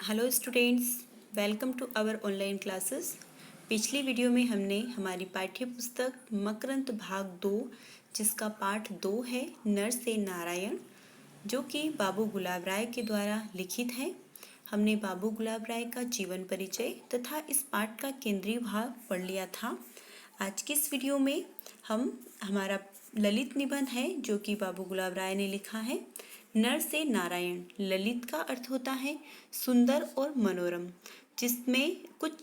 Hello students, welcome to our online classes. पिछली video में हमने हमारी पाठ्य पुस्तक मकरंद भाग 2 जिसका पाठ 2 है नर से नारायण, जो कि बाबू गुलाब राय के द्वारा लिखित है। हमने बाबू गुलाब राय का जीवन परिचय तथा इस पाठ का केंद्रीय भाग पढ़ लिया था। आज की इस वीडियो में हमारा ललित निबंध है जो कि बाबू गुलाब राय ने लिखा है। नर से नारायण। ललित का अर्थ होता है सुंदर और मनोरम, जिसमें कुछ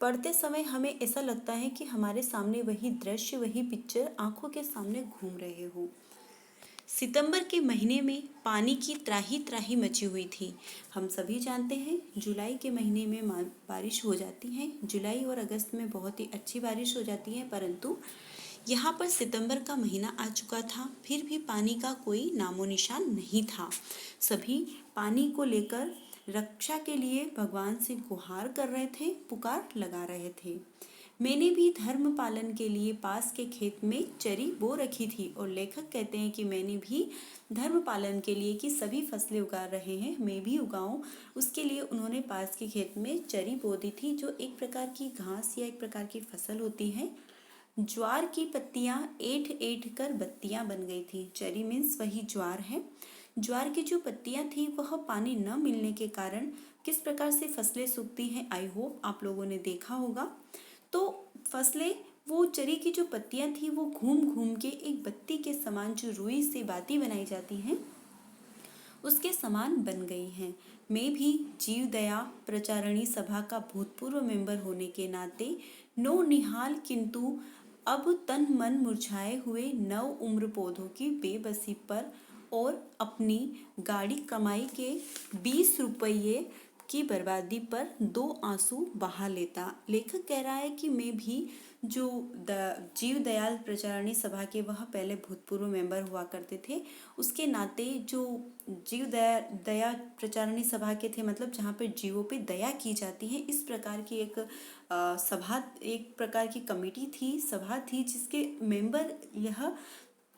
पढ़ते समय हमें ऐसा लगता है कि हमारे सामने वही दृश्य, वही पिक्चर आंखों के सामने घूम रहे हो। सितंबर के महीने में पानी की त्राही त्राही मची हुई थी। हम सभी जानते हैं जुलाई के महीने में बारिश हो जाती है। जुलाई और अगस्त में बहुत ही अच्छी बारिश हो जाती है, परंतु यहाँ पर सितंबर का महीना आ चुका था, फिर भी पानी का कोई नामो निशान नहीं था। सभी पानी को लेकर रक्षा के लिए भगवान से गुहार कर रहे थे, पुकार लगा रहे थे। मैंने भी धर्म पालन के लिए पास के खेत में चरी बो रखी थी। और लेखक कहते हैं कि मैंने भी धर्म पालन के लिए कि सभी फसलें उगा रहे हैं, मैं भी उगाऊं, उसके लिए उन्होंने पास के खेत में चरी बो दी थी, जो एक प्रकार की घास या एक प्रकार की फसल होती है। ज्वार की पत्तियां ऐंठ ऐंठ कर बत्तियां बन गई थी। चरी मीन्स वही ज्वार है। ज्वार की जो पत्तियां थी वह पानी न मिलने के कारण किस प्रकार से फसलें सूखती हैं, आई होप आप लोगों ने देखा होगा। तो फसलें, वो चरी की जो पत्तियां थी वो घूम घूम के एक बत्ती के समान, जो रुई से बाती बनाई जाती हैं, उसके समान बन गई हैं। मैं भी जीव दया प्रचारणी सभा का भूतपूर्व मेंबर होने के नाते नो निहाल, किंतु अब तन मन मुरझाए हुए नव उम्र पौधों की बेबसी पर और अपनी गाड़ी कमाई के 20 रुपये की बर्बादी पर दो आंसू बहा लेता। लेखक कह रहा है कि मैं भी जो जीव दयाल प्रचारणी सभा के वह पहले भूतपूर्व मेंबर हुआ करते थे, उसके नाते जो जीव दया प्रचारणी सभा के थे, मतलब जहाँ पे जीवों पे दया की जाती है, इस प्रकार की एक सभा, एक प्रकार की कमेटी थी, सभा थी, जिसके मेंबर यह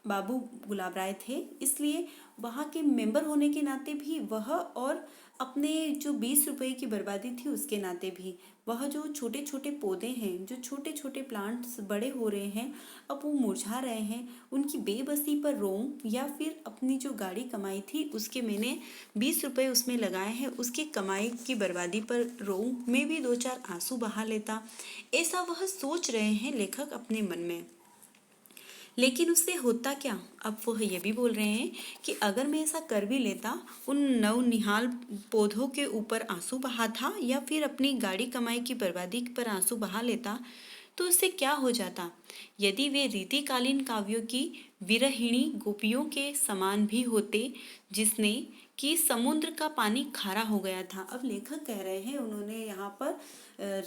बाबू गुलाब राय थे। इसलिए वहाँ के मेंबर होने के नाते भी वह, और अपने जो 20 रुपये की बर्बादी थी उसके नाते भी वह, जो छोटे छोटे पौधे हैं, जो छोटे छोटे प्लांट्स बड़े हो रहे हैं, अब वो मुरझा रहे हैं, उनकी बेबसी पर रोऊं, या फिर अपनी जो गाड़ी कमाई थी उसके मैंने 20 रुपये उसमें लगाए हैं, उसकी कमाई की बर्बादी पर रोऊं, मैं भी दो चार आंसू बहा लेता, ऐसा वह सोच रहे हैं लेखक अपने मन में। लेकिन उससे होता क्या, अब वो ये भी बोल रहे हैं कि अगर मैं ऐसा कर भी लेता, उन नवनिहाल पौधों के ऊपर आंसू बहा था, या फिर अपनी गाड़ी कमाई की बर्बादी पर आंसू बहा लेता, तो उससे क्या हो जाता यदि वे रीतिकालीन काव्यों की विरहिणी गोपियों के समान भी होते, जिसने कि समुद्र का पानी खारा हो गया था। अब लेखक कह रहे हैं, उन्होंने यहाँ पर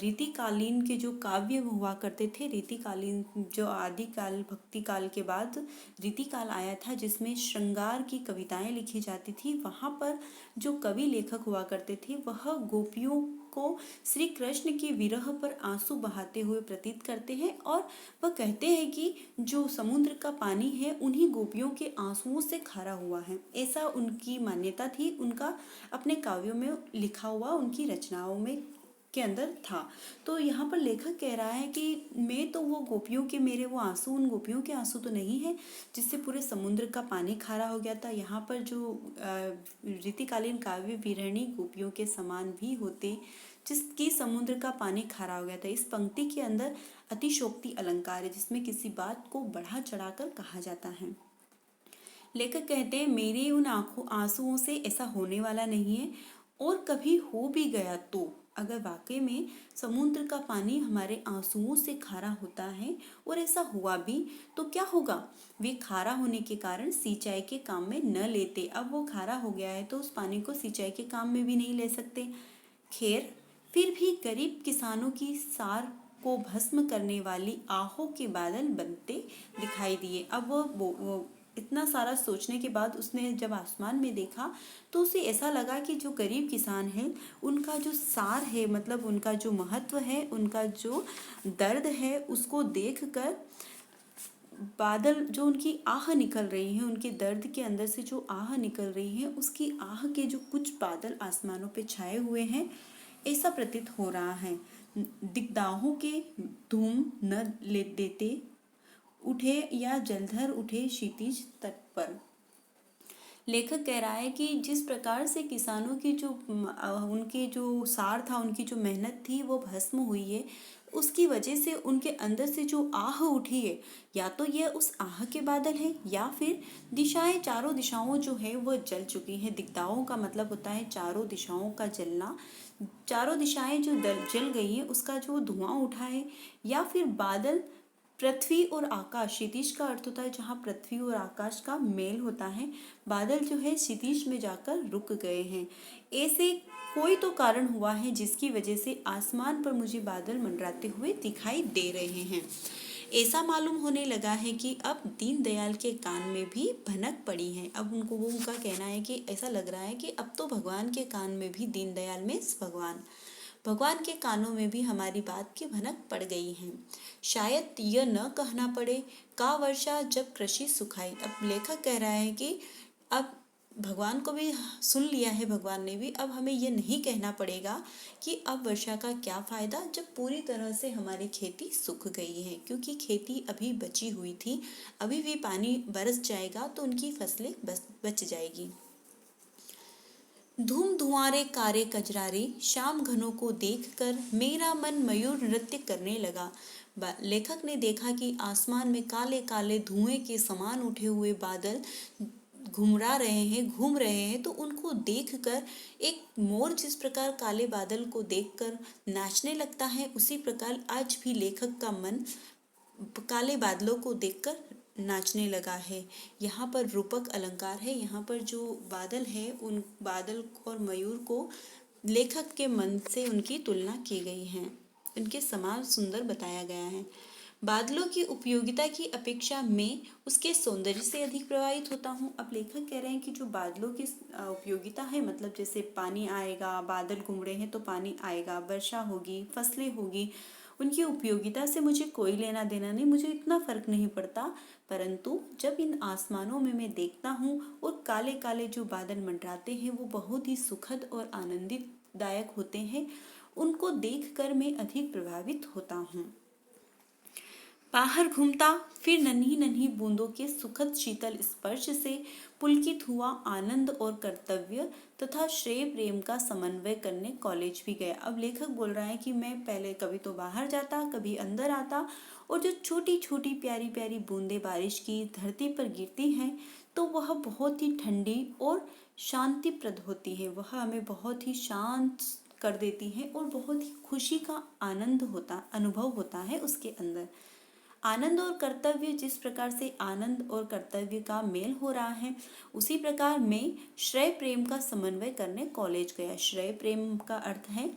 रीतिकालीन के जो काव्य हुआ करते थे, रीतिकालीन जो आदिकाल भक्ति काल के बाद रीतिकाल आया था, जिसमें श्रृंगार की कविताएं लिखी जाती थी, वहाँ पर जो कवि लेखक हुआ करते थे वह गोपियों को श्री कृष्ण के विरह पर आंसू बहाते हुए प्रतीत करते हैं, और वह कहते हैं कि जो समुद्र का पानी है उन्हीं गोपियों के आंसुओं से खारा हुआ है। ऐसा उनकी मान्यता थी, उनका अपने काव्यों में लिखा हुआ, उनकी रचनाओं में के अंदर था। तो यहाँ पर लेखक कह रहा है कि मैं तो वो गोपियों के, मेरे वो आंसू उन गोपियों के आंसू तो नहीं है जिससे पूरे समुद्र का पानी खारा हो गया था। यहाँ पर जो रीतिकालीन काव्य विरहिणी गोपियों के समान भी होते, जिसकी समुद्र का पानी खारा हो गया था। इस पंक्ति के अंदर अतिशोक्ति अलंकार है, जिसमें किसी बात को बढ़ा चढ़ाकर कहा जाता है। लेखक कहते हैं मेरे उन आंसुओं से ऐसा होने वाला नहीं है, और कभी हो भी गया तो, अगर वाकई में समुद्र का पानी हमारे आंसुओं से खारा होता है और ऐसा हुआ भी, तो क्या होगा, वे खारा होने के कारण सिंचाई के काम में न लेते। अब वो खारा हो गया है तो उस पानी को सिंचाई के काम में भी नहीं ले सकते। खैर, फिर भी गरीब किसानों की सार को भस्म करने वाली आहों के बादल बनते दिखाई दिए। अब वो इतना सारा सोचने के बाद उसने जब आसमान में देखा तो उसे ऐसा लगा कि जो गरीब किसान हैं उनका जो सार है, मतलब उनका जो महत्व है, उनका जो दर्द है, उसको देखकर बादल जो उनकी आह निकल रही है, उनके दर्द के अंदर से जो आह निकल रही है, उसकी आह के जो कुछ बादल आसमानों पे छाए हुए हैं, ऐसा प्रतीत हो रहा है। दिग्दाहों के धूम न ले देते उठे या जलधर उठे क्षितिज तट पर। लेखक कह रहा है कि जिस प्रकार से किसानों की जो उनके जो सार था, उनकी जो मेहनत थी वो भस्म हुई है, उसकी वजह से उनके अंदर से जो आह उठी है, या तो यह उस आह के बादल है या फिर दिशाएं, चारों दिशाओं जो है वो जल चुकी हैं। दिग्दाओं का मतलब होता है चारों दिशाओं का जलना, चारों दिशाएं जो जल गई हैं उसका जो धुआं उठा है, या फिर बादल पृथ्वी और आकाश, क्षितिज का अर्थ होता है जहाँ पृथ्वी और आकाश का मेल होता है, बादल जो है क्षितिज में जाकर रुक गए हैं। ऐसे कोई तो कारण हुआ है जिसकी वजह से आसमान पर मुझे बादल मंडराते हुए दिखाई दे रहे हैं। ऐसा मालूम होने लगा है कि अब दीनदयाल के कान में भी भनक पड़ी है। अब उनका कहना है कि ऐसा लग रहा है कि अब तो भगवान के कान में भी, दीनदयाल में भगवान के कानों में भी हमारी बात की भनक पड़ गई है। शायद यह न कहना पड़े, का वर्षा जब कृषि सुखाई। अब लेखक कह रहा है कि अब भगवान को भी सुन लिया है भगवान ने भी, अब हमें यह नहीं कहना पड़ेगा कि अब वर्षा का क्या फ़ायदा जब पूरी तरह से हमारी खेती सूख गई है, क्योंकि खेती अभी बची हुई थी, अभी भी पानी बरस जाएगा तो उनकी फसलें बच जाएगी। धूम धुआरे कारे कजरारे, शाम घनों को देखकर मेरा मन मयूर नृत्य करने लगा। लेखक ने देखा कि आसमान में काले काले धुएं के समान उठे हुए बादल घूम रहे हैं, तो उनको देखकर एक मोर जिस प्रकार काले बादल को देखकर नाचने लगता है, उसी प्रकार आज भी लेखक का मन काले बादलों को देखकर नाचने लगा है। यहाँ पर रूपक अलंकार है, यहाँ पर जो बादल है उन बादल और मयूर को लेखक के मन से उनकी तुलना की गई है, उनके समान सुंदर बताया गया है। बादलों की उपयोगिता की अपेक्षा मैं उसके सौंदर्य से अधिक प्रभावित होता हूँ। अब लेखक कह रहे हैं कि जो बादलों की उपयोगिता है, मतलब जैसे पानी आएगा, बादल घूम रहे हैं तो पानी आएगा, वर्षा होगी, फसलें होगी, उनकी उपयोगिता से मुझे कोई लेना देना नहीं, मुझे इतना फर्क नहीं पड़ता। परंतु जब इन आसमानों में मैं देखता हूँ और काले काले जो बादल मंडराते हैं वो बहुत ही सुखद और आनंदित दायक होते हैं, उनको देखकर मैं अधिक प्रभावित होता हूँ। बाहर घूमता फिर नन्ही नन्ही बूंदों के सुखद शीतल स्पर्श से पुलकित हुआ आनंद और कर्तव्य तथा श्रेय प्रेम का समन्वय करने कॉलेज भी गया। अब लेखक बोल रहा है कि मैं पहले कभी तो बाहर जाता, कभी अंदर आता, और जो छोटी छोटी प्यारी प्यारी बूंदें बारिश की धरती पर गिरती हैं तो वह बहुत ही ठंडी और शांतिप्रद होती है, वह हमें बहुत ही शांत कर देती है और बहुत ही खुशी का अनुभव होता है उसके अंदर। आनंद और कर्तव्य, जिस प्रकार से आनंद और कर्तव्य का मेल हो रहा है, उसी प्रकार मैं श्रेय प्रेम का समन्वय करने कॉलेज गया। श्रेय प्रेम का अर्थ है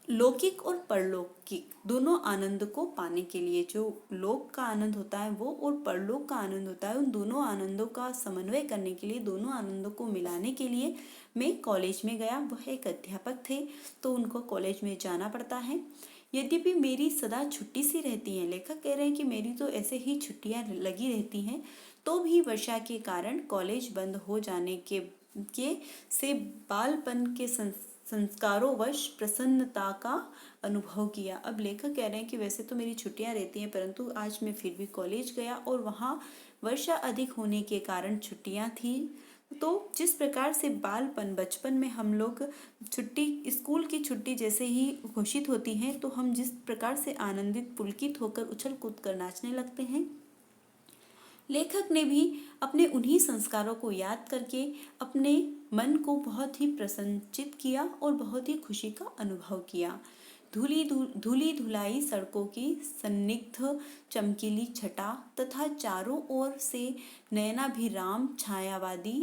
लौकिक और परलौकिक दोनों आनंद को पाने के लिए, जो लोक का आनंद होता है वो और परलोक का आनंद होता है, उन दोनों आनंदों का समन्वय करने के लिए, दोनों आनंदों को मिलाने के लिए मैं कॉलेज में गया। वह एक अध्यापक थे तो उनको कॉलेज में जाना पड़ता है। यद्यपि मेरी सदा छुट्टी सी रहती है, लेखक कह रहे हैं कि मेरी तो ऐसे ही छुट्टियां लगी रहती हैं, तो भी वर्षा के कारण कॉलेज बंद हो जाने के से बालपन के संस्कारों वश प्रसन्नता का अनुभव किया। अब लेखक कह रहे हैं कि वैसे तो मेरी छुट्टियां रहती हैं, परंतु आज मैं फिर भी कॉलेज गया और वहाँ वर्षा अधिक होने के कारण छुट्टियां थी। तो जिस प्रकार से बचपन में हम लोग छुट्टी, स्कूल की छुट्टी जैसे ही घोषित होती है तो हम जिस प्रकार से आनंदित पुलकित होकर उछल कूद कर नाचने लगते हैं, लेखक ने भी अपने उन्हीं संस्कारों को याद करके अपने मन को बहुत ही प्रसन्नचित किया और बहुत ही खुशी का अनुभव किया। धूली धुलाई सड़कों की सन्निग्ध चमकीली छटा तथा चारों ओर से नयनाभिराम छायावादी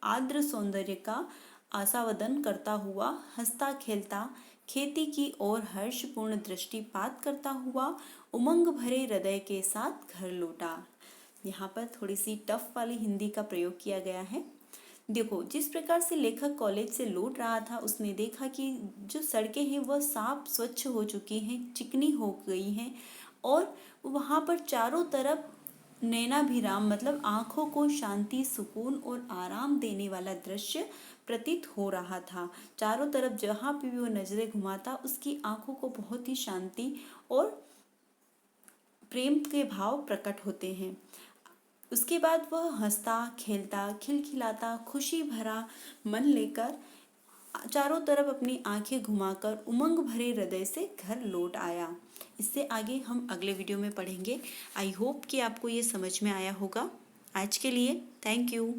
आर्द्र सौंदर्य का आस्वादन करता हुआ हंसता खेलता खेती की ओर हर्षपूर्ण दृष्टिपात करता हुआ उमंग भरे हृदय के साथ घर लौटा। यहाँ पर थोड़ी सी टफ वाली हिंदी का प्रयोग किया गया है। देखो, जिस प्रकार से लेखक कॉलेज से लौट रहा था उसने देखा कि जो सड़कें हैं वह साफ स्वच्छ हो चुकी हैं, चिकनी हो गई हैं और वहाँ पर चारों तरफ नैनाभिराम मतलब आंखों को शांति, सुकून और आराम देने वाला दृश्य प्रतीत हो रहा था। चारों तरफ जहाँ भी वो नजरें घुमाता उसकी आंखों को बहुत ही शांति और प्रेम के भाव प्रकट होते हैं। उसके बाद वह हंसता, खेलता, खिलखिलाता, खुशी भरा मन लेकर चारों तरफ अपनी आंखें घुमाकर उमंग भरे हृदय से घर लौट आया। इससे आगे हम अगले वीडियो में पढ़ेंगे। आई होप कि आपको ये समझ में आया होगा। आज के लिए थैंक यू।